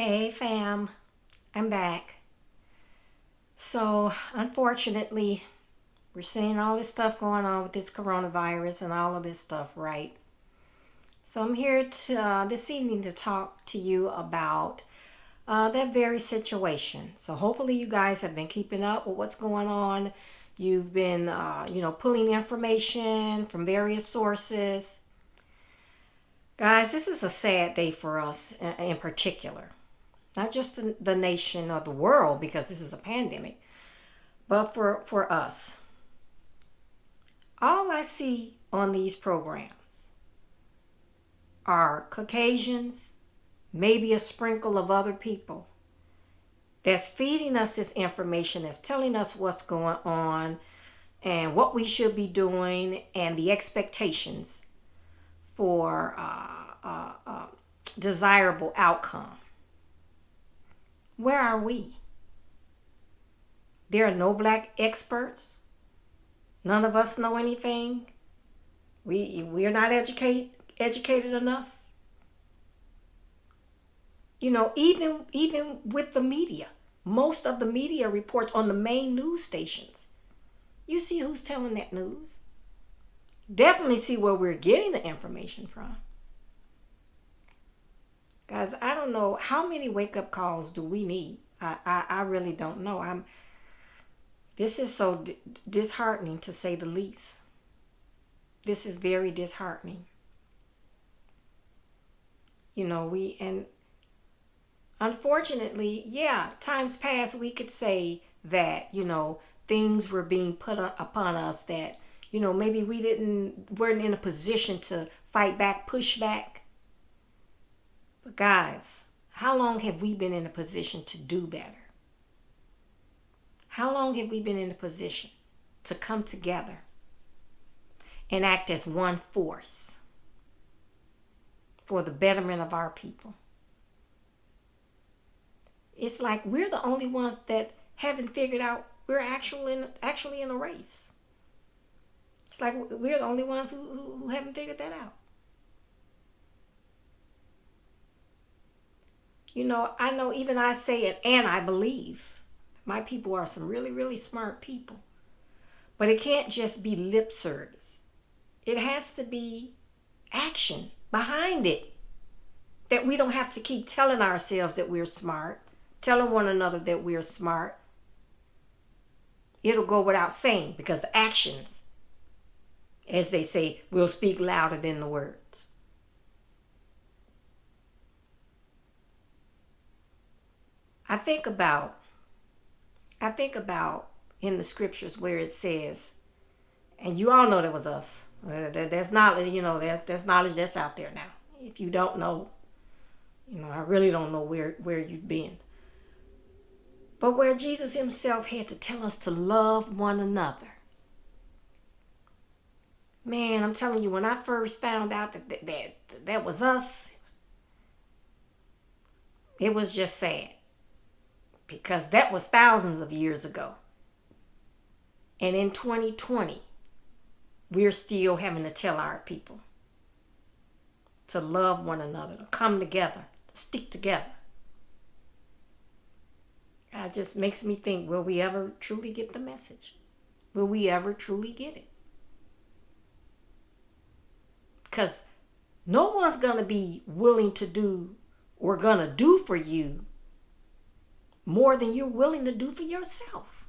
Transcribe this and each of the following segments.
Hey fam, I'm back. So, unfortunately, we're seeing all this stuff going on with this coronavirus and all of this stuff, right? So, I'm here this evening to talk to you about that very situation. So, hopefully, you guys have been keeping up with what's going on. You've been, pulling information from various sources. Guys, this is a sad day for us in particular. Not just the nation or the world, because this is a pandemic, but for us. All I see on these programs are Caucasians, maybe a sprinkle of other people that's feeding us this information, that's telling us what's going on and what we should be doing and the expectations for desirable outcome. Where are we? There are no black experts. None of us know anything. We're not educated enough. Even with the media, most of the media reports on the main news stations. You see who's telling that news. Definitely see where we're getting the information from. Guys, I don't know how many wake up calls do we need. I really don't know. This is so disheartening, to say the least. This is very disheartening. And unfortunately, yeah, times past we could say that, things were being put upon us that, maybe weren't in a position to fight back, push back. But guys, how long have we been in a position to do better? How long have we been in a position to come together and act as one force for the betterment of our people? It's like we're the only ones that haven't figured out we're actually in a race. It's like we're the only ones who haven't figured that out. I know even I say it and I believe my people are some really, really smart people. But it can't just be lip service. It has to be action behind it. That we don't have to keep telling ourselves that we're smart, telling one another that we're smart. It'll go without saying, because the actions, as they say, will speak louder than the words. I think about in the scriptures where it says, and you all know that was us. That's knowledge, that's knowledge that's out there now. If you don't know, I really don't know where you've been. But where Jesus himself had to tell us to love one another. Man, I'm telling you, when I first found out that was us, it was just sad. Because that was thousands of years ago. And in 2020, we're still having to tell our people to love one another, to come together, to stick together. It just makes me think, will we ever truly get the message? Will we ever truly get it? Because no one's going to be willing to do or going to do for you more than you're willing to do for yourself.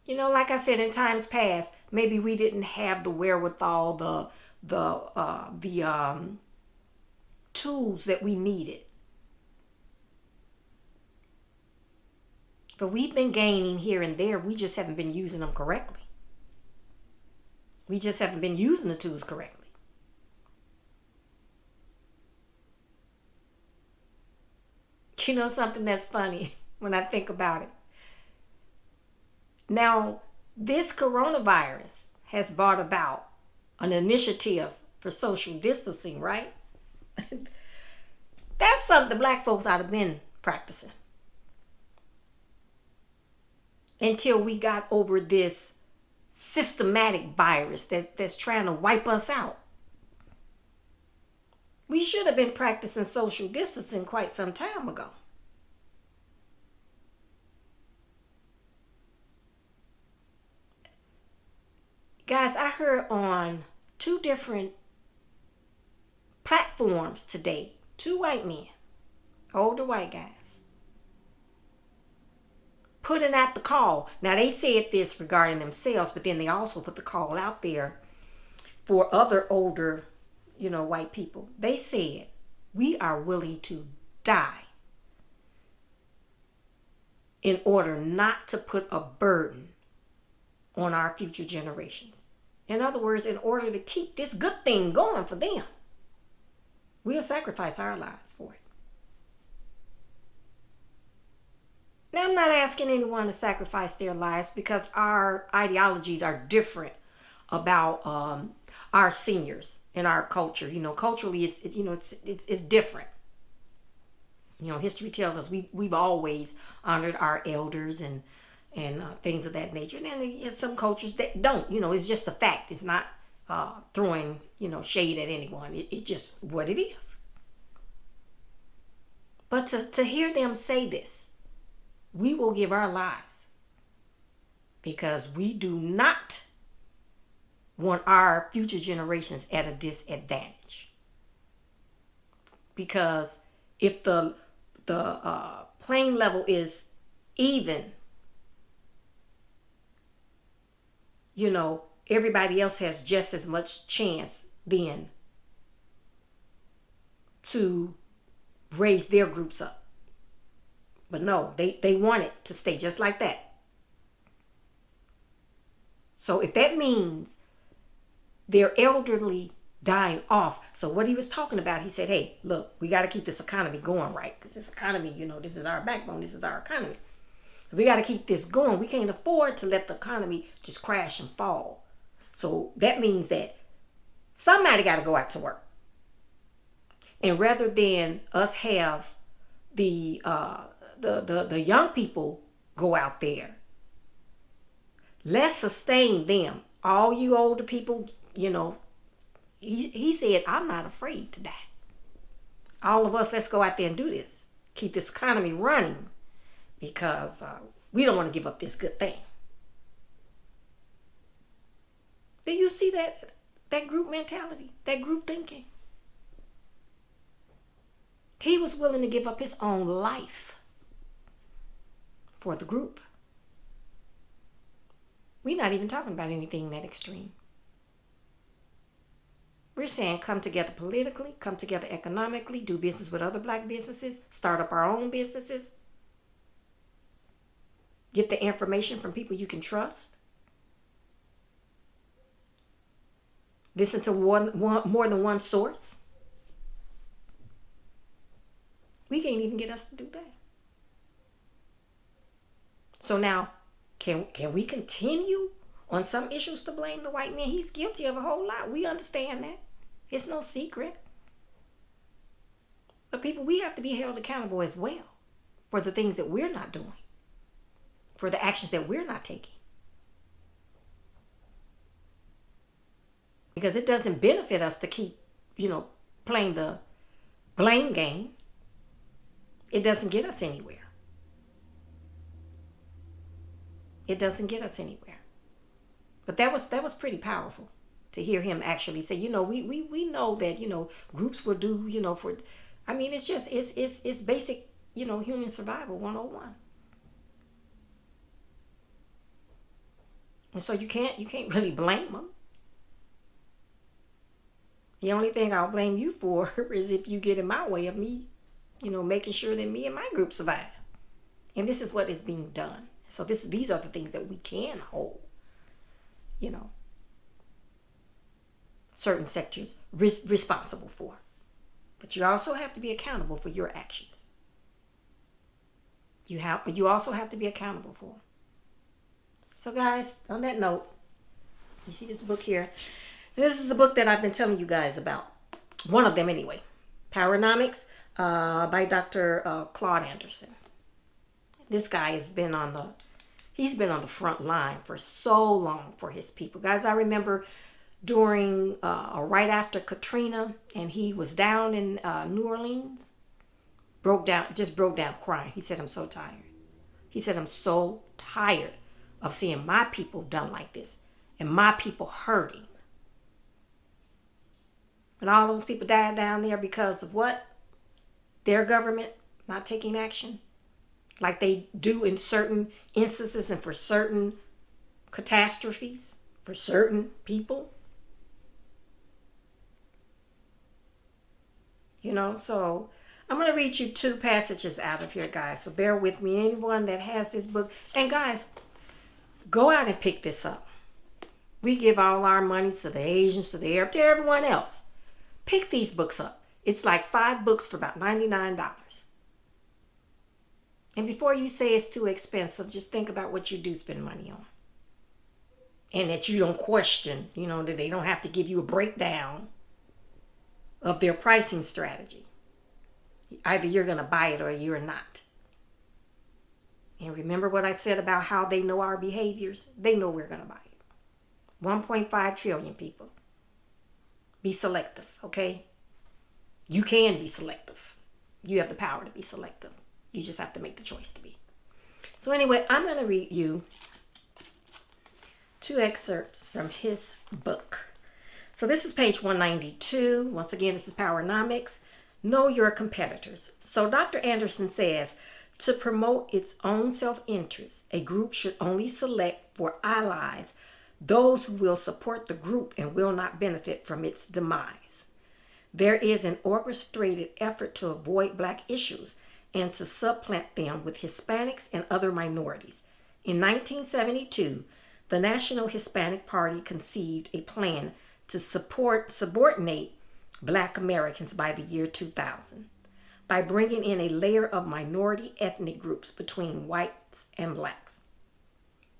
Like I said, in times past, maybe we didn't have the wherewithal, the tools that we needed. But we've been gaining here and there. We just haven't been using them correctly. We just haven't been using the tools correctly. Something that's funny when I think about it. Now, this coronavirus has brought about an initiative for social distancing, right? That's something black folks ought to have been practicing. Until we got over this systematic virus that's trying to wipe us out. We should have been practicing social distancing quite some time ago. Guys, I heard on 2 different platforms today, 2 white men, older white guys, putting out the call. Now, they said this regarding themselves, but then they also put the call out there for other older, white people. They said, we are willing to die in order not to put a burden on our future generations. In other words, in order to keep this good thing going for them, we'll sacrifice our lives for it. Now, I'm not asking anyone to sacrifice their lives because our ideologies are different about our seniors and our culture. Culturally, it's different. History tells us we've always honored our elders and things of that nature. And then there's some cultures that don't. It's just a fact. It's not throwing shade at anyone. It's just what it is. But to hear them say this, we will give our lives because we do not want our future generations at a disadvantage. Because if the playing level is even, everybody else has just as much chance then to raise their groups up. But no, they want it to stay just like that. So if that means they're elderly dying off. So what he was talking about, he said, hey, look, we got to keep this economy going, right? Because this economy, this is our backbone. This is our economy. We got to keep this going. We can't afford to let the economy just crash and fall. So that means that somebody got to go out to work. And rather than us have the young people go out there, let's sustain them. All you older people, he said, I'm not afraid to die. All of us, let's go out there and do this. Keep this economy running because we don't want to give up this good thing. Do you see that group mentality, that group thinking? He was willing to give up his own life for the group. We're not even talking about anything that extreme. We're saying come together politically, come together economically, do business with other black businesses, start up our own businesses, get the information from people you can trust, listen to more than one source. We can't even get us to do that. So now, can we continue on some issues to blame the white man? He's guilty of a whole lot. We understand that. It's no secret. But people, we have to be held accountable as well for the things that we're not doing, for the actions that we're not taking. Because it doesn't benefit us to keep, playing the blame game. It doesn't get us anywhere. It doesn't get us anywhere. But that was pretty powerful to hear him actually say, we know that, groups will do, it's basic, human survival 101. And so you can't really blame them. The only thing I'll blame you for is if you get in my way of me, making sure that me and my group survive. And this is what is being done. So these are the things that we can hold, certain sectors responsible for. But you also have to be accountable for your actions. You also have to be accountable for them. So guys, on that note, you see this book here. This is the book that I've been telling you guys about. One of them anyway. Powernomics by Dr. Claude Anderson. This guy has been He's been on the front line for so long for his people. Guys, I remember during or right after Katrina, and he was down in New Orleans, just broke down crying. He said, I'm so tired. He said, I'm so tired of seeing my people done like this and my people hurting. And all those people died down there because of what? Their government not taking action like they do in certain instances and for certain catastrophes, for certain people. You know, so I'm going to read you 2 passages out of here, guys. So bear with me. Anyone that has this book. And guys, go out and pick this up. We give all our money to the Asians, to the Arabs, to everyone else. Pick these books up. It's like 5 books for about $99. And before you say it's too expensive, just think about what you do spend money on. And that you don't question, you know, that they don't have to give you a breakdown of their pricing strategy. Either you're going to buy it or you're not. And remember what I said about how they know our behaviors? They know we're going to buy it. 1.5 trillion people. Be selective, okay? You can be selective. You have the power to be selective. You just have to make the choice to be. So anyway, I'm going to read you 2 excerpts from his book. So this is page 192. Once again, this is Powernomics. Know your competitors. So Dr. Anderson says, to promote its own self-interest, a group should only select for allies those who will support the group and will not benefit from its demise. There is an orchestrated effort to avoid black issues and to supplant them with Hispanics and other minorities. In 1972, the National Hispanic Party conceived a plan to subordinate black Americans by the year 2000 by bringing in a layer of minority ethnic groups between whites and blacks.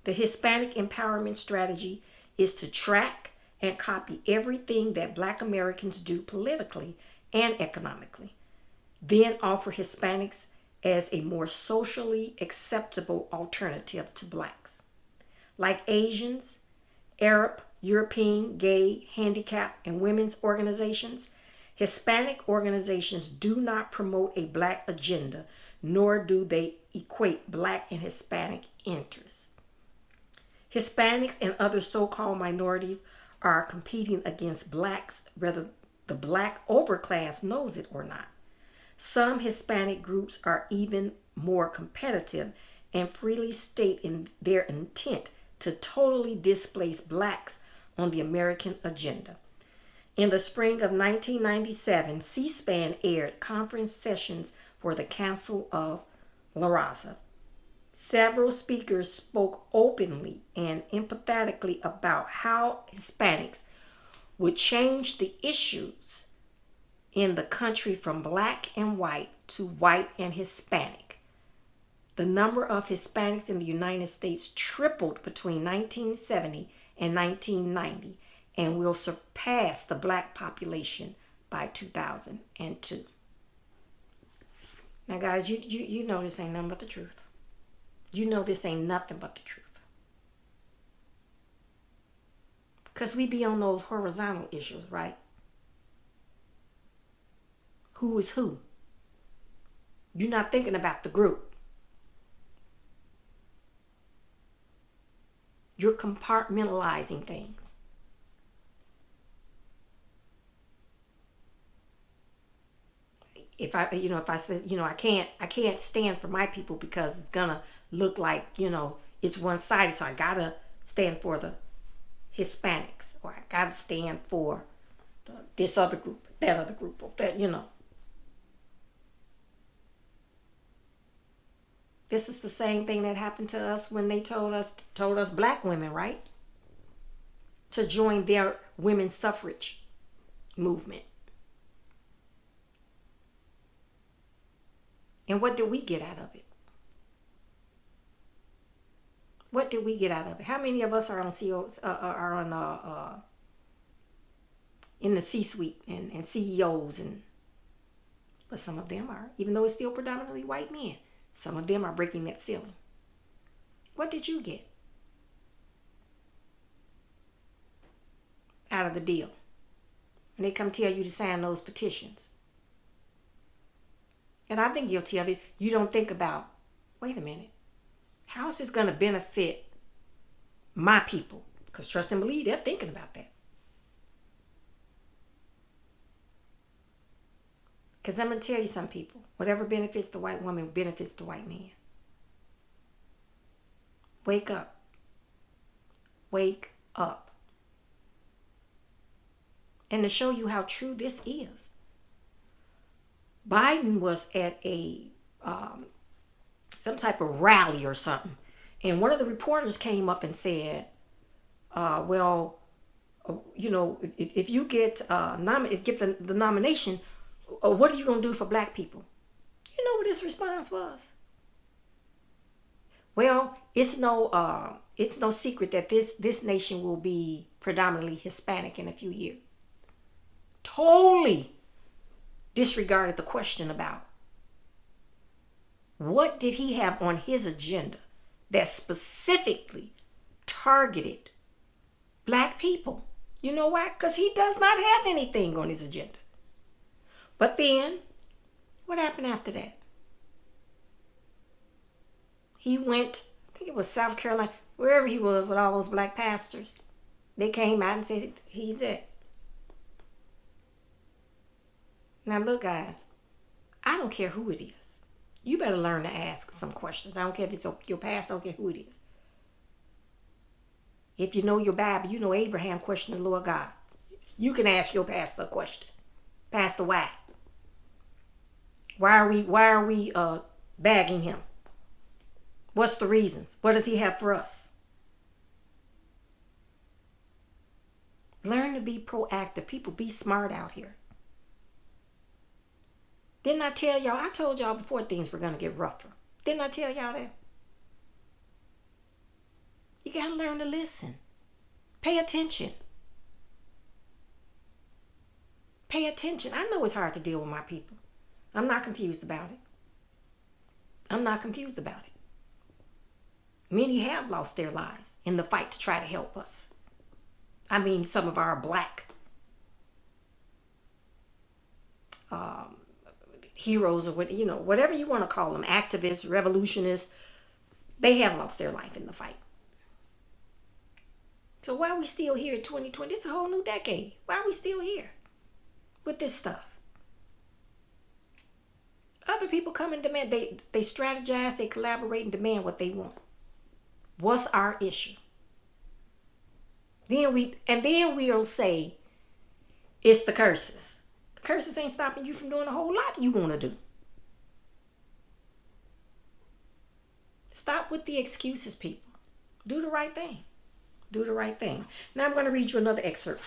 The Hispanic empowerment strategy is to track and copy everything that black Americans do politically and economically, then offer Hispanics as a more socially acceptable alternative to blacks. Like Asians, Arab, European, gay, handicap, and women's organizations, Hispanic organizations do not promote a black agenda, nor do they equate black and Hispanic interests. Hispanics and other so-called minorities are competing against blacks, whether the black overclass knows it or not. Some Hispanic groups are even more competitive and freely state in their intent to totally displace blacks on the American agenda. In the spring of 1997, C-SPAN aired conference sessions for the Council of La Raza. Several speakers spoke openly and empathetically about how Hispanics would change the issues in the country from black and white to white and Hispanic. The number of Hispanics in the United States tripled between 1970 and 1990 and will surpass the black population by 2002. Now, guys, you know this ain't nothing but the truth. You know this ain't nothing but the truth. Because we be on those horizontal issues, right? Who is who? You're not thinking about the group. You're compartmentalizing things. If I said, I can't stand for my people because it's gonna look like, it's one-sided. So I gotta stand for the Hispanics, or I gotta stand for this other group, that other group, or that, This is the same thing that happened to us when they told us black women, right? To join their women's suffrage movement. And what did we get out of it? What did we get out of it? How many of us are on CEOs, in the C-suite and CEOs, but some of them are, even though it's still predominantly white men, some of them are breaking that ceiling. What did you get out of the deal? And they come tell you to sign those petitions. And I've been guilty of it. You don't think about, wait a minute, how is this going to benefit my people? Because trust and believe, they're thinking about that. Because I'm going to tell you some people, whatever benefits the white woman benefits the white man. Wake up. Wake up. And to show you how true this is, Biden was at a some type of rally or something, and one of the reporters came up and said, if you get the nomination, what are you gonna do for black people? You know what his response was? Well, it's no secret that this nation will be predominantly Hispanic in a few years. Totally disregarded the question about what did he have on his agenda that specifically targeted black people. You know why? Because he does not have anything on his agenda. But then, what happened after that? He went, I think it was South Carolina, wherever he was with all those black pastors. They came out and said, he's it. Now look, guys, I don't care who it is. You better learn to ask some questions. I don't care if it's your past, I don't care who it is. If you know your Bible, you know Abraham questioned the Lord God. You can ask your pastor a question. Pastor, why? Why are we bagging him? What's the reasons? What does he have for us? Learn to be proactive. People, be smart out here. Didn't I tell y'all? I told y'all before things were going to get rougher. Didn't I tell y'all that? You got to learn to listen. Pay attention. Pay attention. I know it's hard to deal with my people. I'm not confused about it. I'm not confused about it. Many have lost their lives in the fight to try to help us. I mean, some of our black heroes, or whatever you want to call them, activists, revolutionists, they have lost their life in the fight. So why are we still here in 2020? It's a whole new decade. Why are we still here with this stuff? Other people come and demand, they strategize, they collaborate and demand what they want. What's our issue? Then we'll say it's the curses. The curses ain't stopping you from doing a whole lot you want to do. Stop with the excuses, people. Do the right thing. Do the right thing. Now I'm going to read you another excerpt.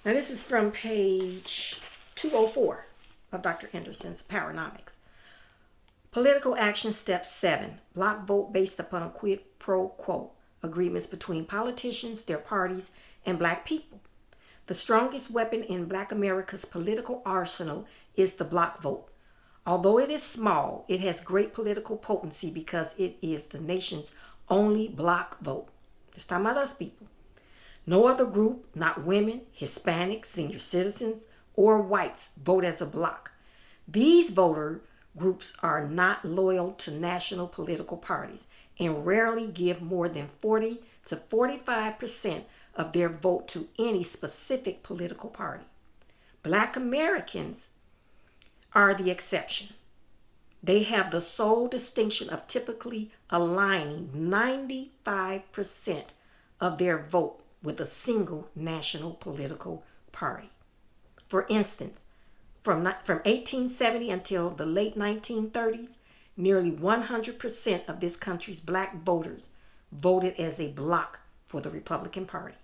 Now this is from page 204 of Dr. Anderson's Powernomics. Political action step 7. Block vote based upon quid pro quo agreements between politicians, their parties, and black people. The strongest weapon in black America's political arsenal is the block vote. Although it is small, it has great political potency because it is the nation's only block vote. It's talking about us people. No other group, not women, Hispanics, senior citizens, or whites, vote as a block. These voter groups are not loyal to national political parties and rarely give more than 40 to 45% of their vote to any specific political party. Black Americans are the exception. They have the sole distinction of typically aligning 95% of their vote with a single national political party. For instance, from 1870 until the late 1930s, nearly 100% of this country's black voters voted as a bloc for the Republican Party.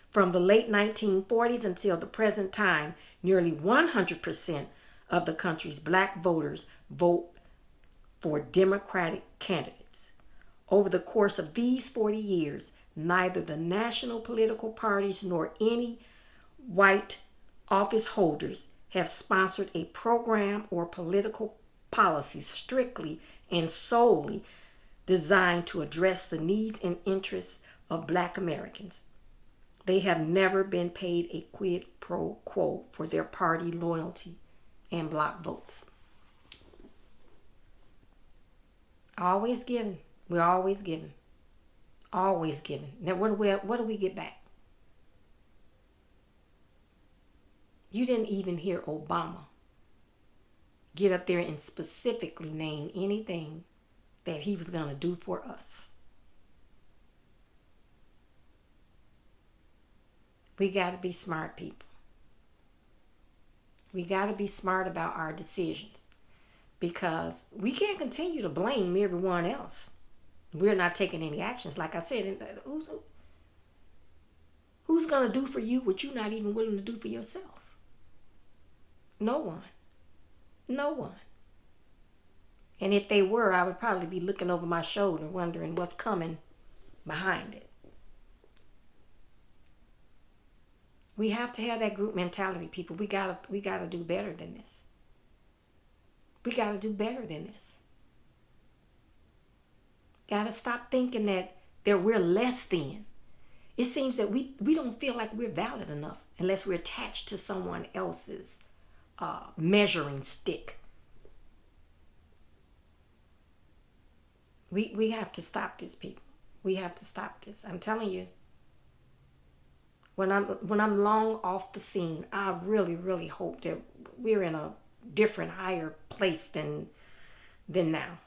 From the late 1940s until the present time, nearly 100% of the country's black voters vote for Democratic candidates. Over the course of these 40 years, neither the national political parties nor any white office holders have sponsored a program or political policy strictly and solely designed to address the needs and interests of Black Americans. They have never been paid a quid pro quo for their party loyalty and block votes. Always giving. We're always giving. Always giving. Now what do we get back? You didn't even hear Obama get up there and specifically name anything that he was going to do for us. We got to be smart people. We got to be smart about our decisions, because we can't continue to blame everyone else. We're not taking any actions. Like I said, who's going to do for you what you're not even willing to do for yourself? No one. No one. And if they were, I would probably be looking over my shoulder wondering what's coming behind it. We have to have that group mentality, people. We gotta do better than this. We gotta do better than this. Gotta stop thinking that we're less than. It seems that we don't feel like we're valid enough unless we're attached to someone else's measuring stick. We have to stop this, people. We have to stop this. I'm telling you. When I'm long off the scene, I really, really hope that we're in a different, higher place than now.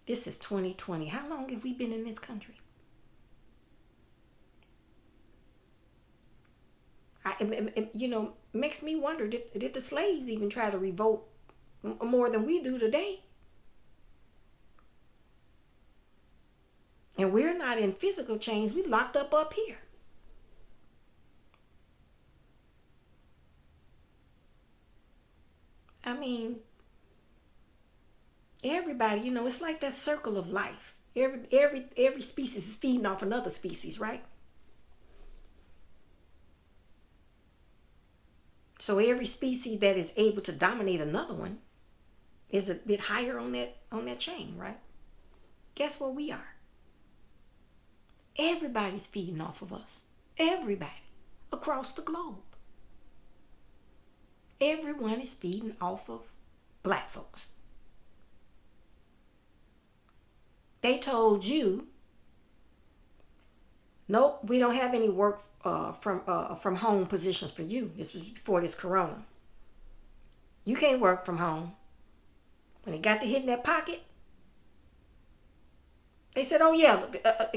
This is 2020. How long have we been in this country? It makes me wonder, did the slaves even try to revolt more than we do today? And we're not in physical chains. We locked up here. I mean, everybody, it's like that circle of life. Every species is feeding off another species, right? So every species that is able to dominate another one is a bit higher on that chain, right? Guess what we are? Everybody's feeding off of us. Everybody across the globe. Everyone is feeding off of Black folks. They told you, nope, we don't have any work from home positions for you. This was before this corona. You can't work from home. When it got to hitting that pocket, they said, oh yeah,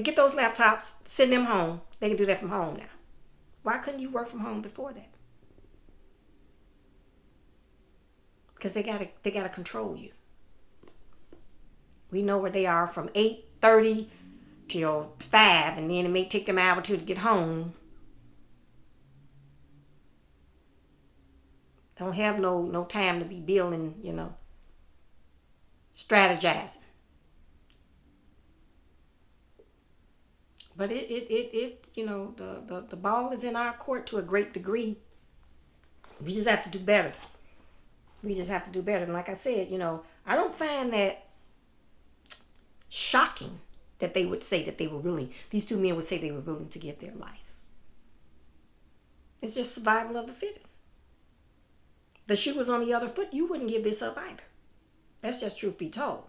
get those laptops, send them home. They can do that from home now. Why couldn't you work from home before that? Because they gotta control you. We know where they are from 8:30 till 5, and then it may take them an hour or two to get home. Don't have no time to be building, strategizing. But the ball is in our court to a great degree. We just have to do better. We just have to do better. And like I said, I don't find that shocking that they would say that they were willing, these two men would say they were willing to give their life. It's just survival of the fittest. The shoe was on the other foot, you wouldn't give this up either. That's just truth be told.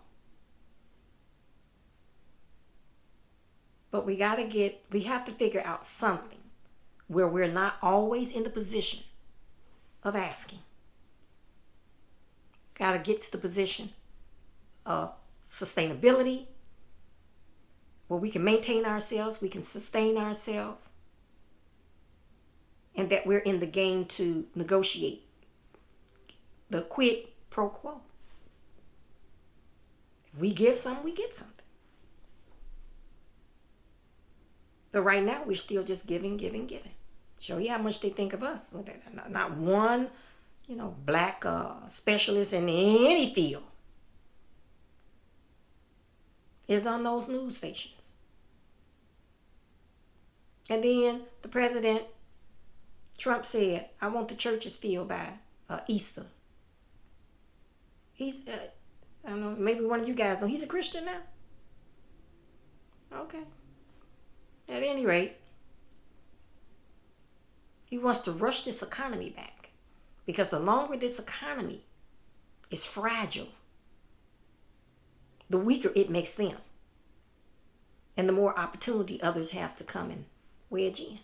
But we have to figure out something where we're not always in the position of asking. Got to get to the position of sustainability, where we can maintain ourselves, we can sustain ourselves, and that we're in the game to negotiate the quid pro quo. If we give something, we get something. But right now, we're still just giving. Show you how much they think of us. Not one, Black specialist in any field is on those news stations. And then the president, Trump, said, I want the churches filled by Easter. I don't know. Maybe one of you guys know he's a Christian now. Okay. At any rate, he wants to rush this economy back because the longer this economy is fragile, the weaker it makes them, and the more opportunity others have to come and wedge in.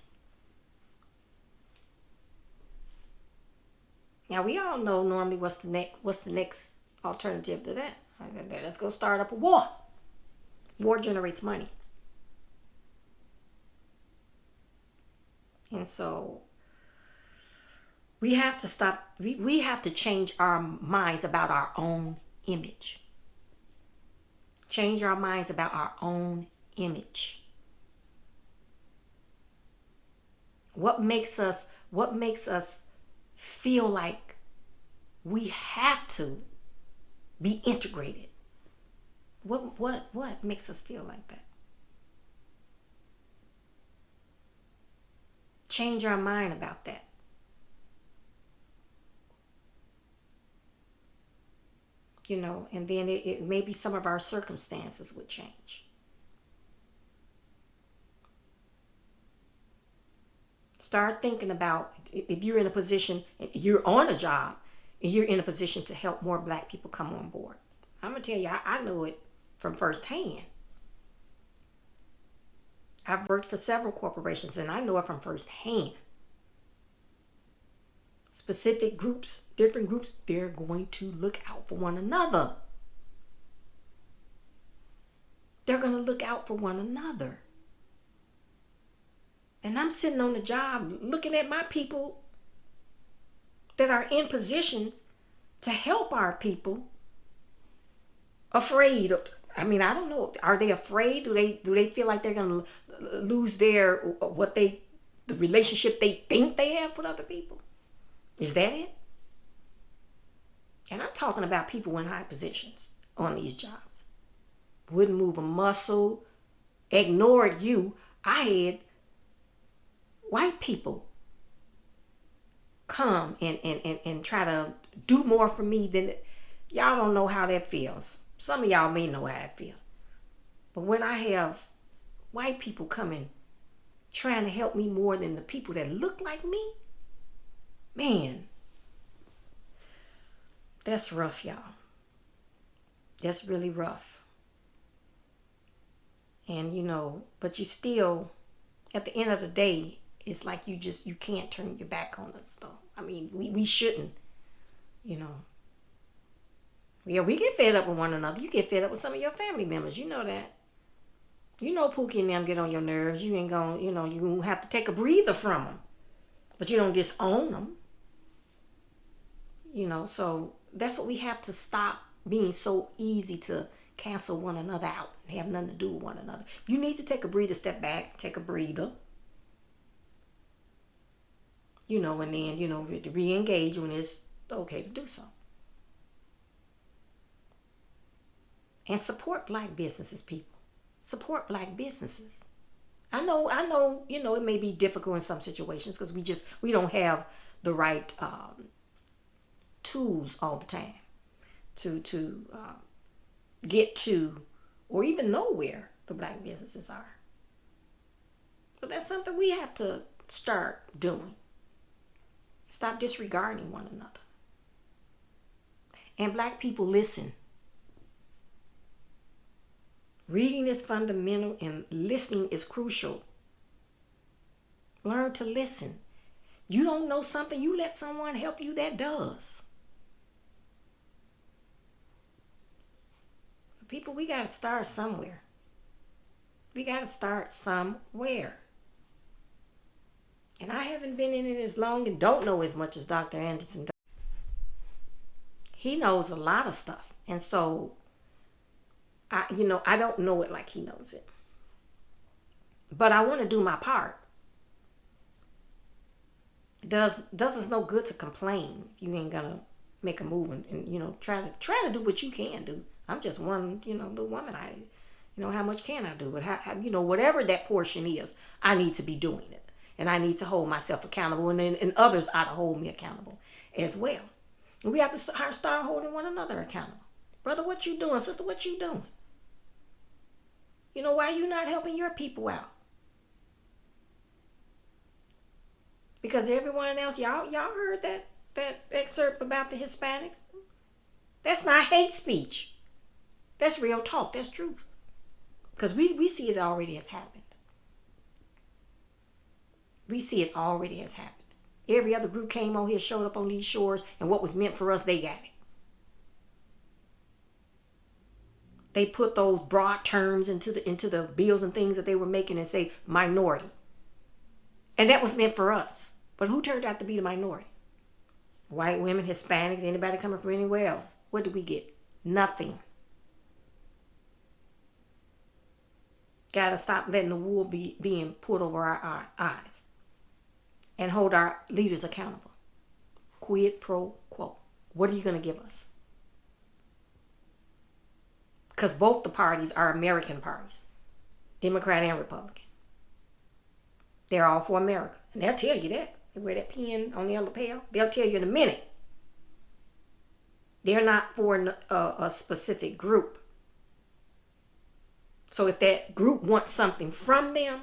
Now we all know normally what's the next alternative to that. Let's go start up a war. War generates money. And so we have to stop, we have to change our minds about our own image. Change our minds about our own image. What makes us feel like we have to be integrated? What makes us feel like that? Change our mind about that. And then it maybe some of our circumstances would change. Start thinking about if you're in a position, you're on a job, and you're in a position to help more black people come on board. I'm going to tell you, I know it from firsthand. I've worked for several corporations, and I know it from firsthand. Specific groups, different groups, they're going to look out for one another. They're going to look out for one another. And I'm sitting on the job looking at my people that are in positions to help our people, afraid of, I don't know, are they afraid? Do they feel like they're going to lose the relationship they think they have with other people? Is that it? And I'm talking about people in high positions on these jobs. Wouldn't move a muscle, ignored you. I had white people come and try to do more for me than, y'all don't know how that feels. Some of y'all may know how it feels. But when I have white people coming trying to help me more than the people that look like me, man, that's rough, y'all. That's really rough. And but you still, at the end of the day, it's like you can't turn your back on us though. We shouldn't, Yeah, we get fed up with one another. You get fed up with some of your family members. You know that. Pookie and them get on your nerves. You ain't gonna, you gonna have to take a breather from them. But you don't disown them. So that's what we have to stop being so easy to cancel one another out and have nothing to do with one another. You need to take a breather, step back, take a breather. And then, to re-engage when it's okay to do so. And support black businesses, people. Support black businesses. I know, it may be difficult in some situations because we don't have the right tools all the time to get to or even know where the black businesses are. But that's something we have to start doing. Stop disregarding one another. And black people, listen. Reading is fundamental and listening is crucial. Learn to listen. You don't know something, you let someone help you that does. People, we got to start somewhere. We got to start somewhere. And I haven't been in it as long and don't know as much as Dr. Anderson does. He knows a lot of stuff. And so, I don't know it like he knows it. But I want to do my part. Does us no good to complain. You ain't gonna make a move and try to do what you can do. I'm just one little woman. How much can I do? But how whatever that portion is, I need to be doing it, and I need to hold myself accountable, and others ought to hold me accountable as well. And we have to start holding one another accountable. Brother, what you doing? Sister, what you doing? You know, why you not helping your people out? Because everyone else, y'all heard that excerpt about the Hispanics. That's not hate speech. That's real talk. That's truth. Because we see it already has happened. We see it already has happened. Every other group came on here, showed up on these shores, and what was meant for us, they got it. They put those broad terms into the bills and things that they were making and say minority. And that was meant for us. But who turned out to be the minority? White women, Hispanics, anybody coming from anywhere else. What did we get? Nothing. Gotta stop letting the wool being put over our eyes. And hold our leaders accountable. Quid pro quo. What are you going to give us? Because both the parties are American parties. Democrat and Republican. They're all for America. And they'll tell you that. They wear that pin on their lapel. They'll tell you in a minute. They're not for a specific group. So if that group wants something from them,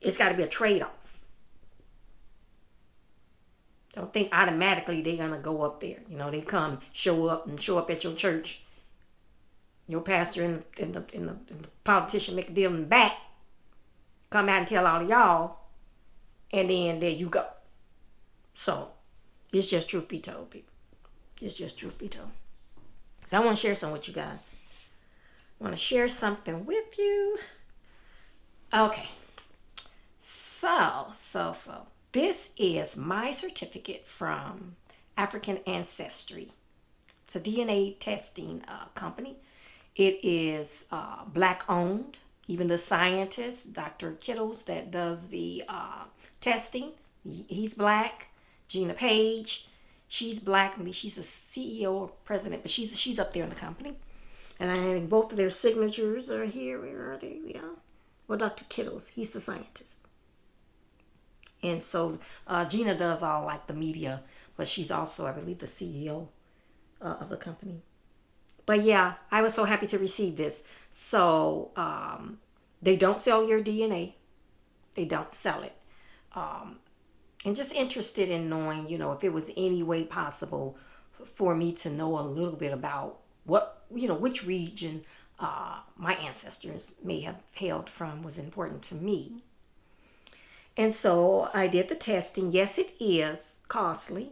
it's got to be a trade-off. Don't think automatically they're going to go up there. You know, they come, show up at your church. Your pastor and the politician make a deal in the back. Come out and tell all of y'all. And then there you go. So, it's just truth be told, people. It's just truth be told. So I want to share something with you guys. I want to share something with you. Okay. So. This is my certificate from African Ancestry. It's a DNA testing company. It is black owned. Even the scientist, Dr. Kittles, that does the testing, he's black. Gina Page, she's black. I mean, she's a CEO or president, but she's up there in the company. And I think both of their signatures are here. Where are they? Yeah. Well, Dr. Kittles, he's the scientist. And so Gina does all like the media, but she's also, I believe, the CEO of the company. But yeah, I was so happy to receive this. So they don't sell your DNA. They don't sell it. And just interested in knowing, you know, if it was any way possible for me to know a little bit about what, you know, which region my ancestors may have hailed from was important to me. And so I did the testing. Yes, it is costly.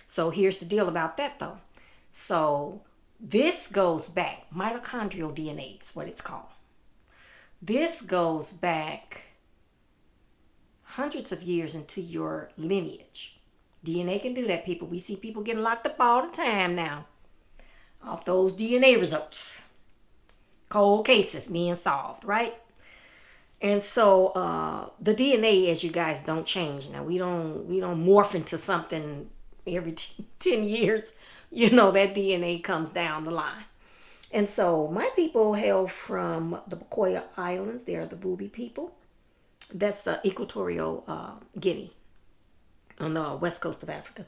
So here's the deal about that, though. So this goes back, mitochondrial DNA is what it's called. This goes back hundreds of years into your lineage. DNA can do that, people. We see people getting locked up all the time now off those DNA results. Cold cases being solved, right? And so the DNA, as you guys, don't change. Now we don't morph into something every 10 years. You know, that DNA comes down the line. And so my people hail from the Bakoya Islands. They are the Bubi people. That's the Equatorial Guinea on the west coast of Africa.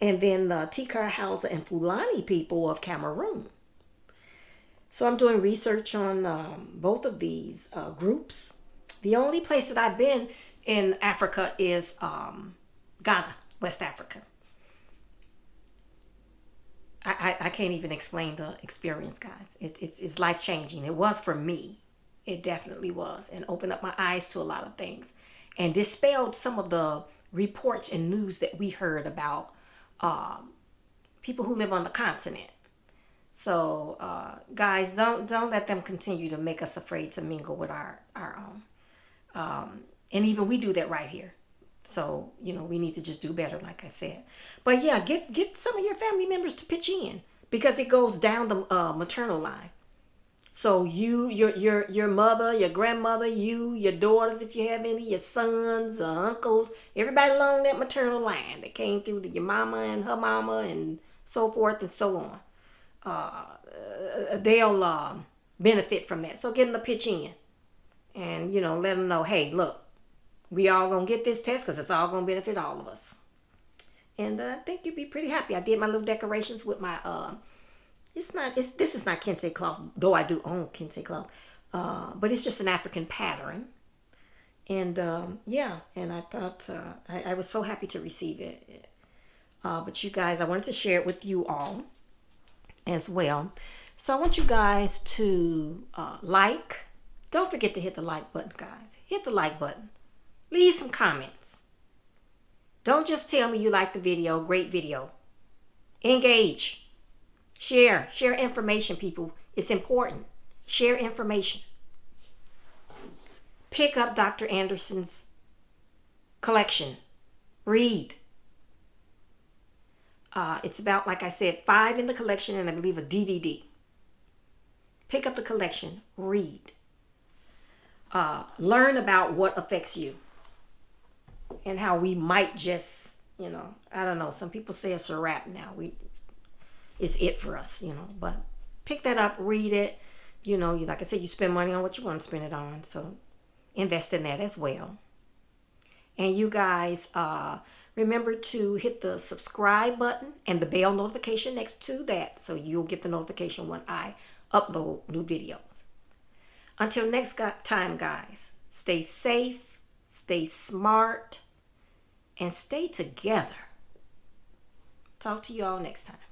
And then the Tikar, Hausa, and Fulani people of Cameroon. So I'm doing research on both of these groups. The only place that I've been in Africa is Ghana, West Africa. I can't even explain the experience, guys. It's life-changing. It was for me. It definitely was. And opened up my eyes to a lot of things. And dispelled some of the reports and news that we heard about people who live on the continent. So, guys, don't let them continue to make us afraid to mingle with our own. And even we do that right here. So, you know, we need to just do better, like I said. But yeah, get some of your family members to pitch in, because it goes down the maternal line. So you, your mother, your grandmother, your daughters, if you have any, your sons, uncles, everybody along that maternal line that came through to your mama and her mama and so forth and so on. They'll benefit from that. So get them to pitch in. And, you know, let them know, hey, look, we all going to get this test because it's all going to benefit all of us. And I think you'd be pretty happy. I did my little decorations with my, This is not kente cloth, though I do own kente cloth. But it's just an African pattern. And yeah, and I thought I was so happy to receive it. But you guys, I wanted to share it with you all as well. So I want you guys to like. Don't forget to hit the like button, guys. Hit the like button. Leave some comments. Don't just tell me you like the video. Great video. Engage. Share. Share information, people. It's important. Share information. Pick up Dr. Anderson's collection. Read. It's about, like I said, 5 in the collection and I believe a DVD. Pick up the collection. Read. Learn about what affects you and how we might just, I don't know. Some people say it's a wrap now. It's it for us, But pick that up, read it. Like I said, you spend money on what you want to spend it on. So invest in that as well. And you guys, remember to hit the subscribe button and the bell notification next to that so you'll get the notification when I upload new videos. Until next time, guys, stay safe, stay smart, and stay together. Talk to you all next time.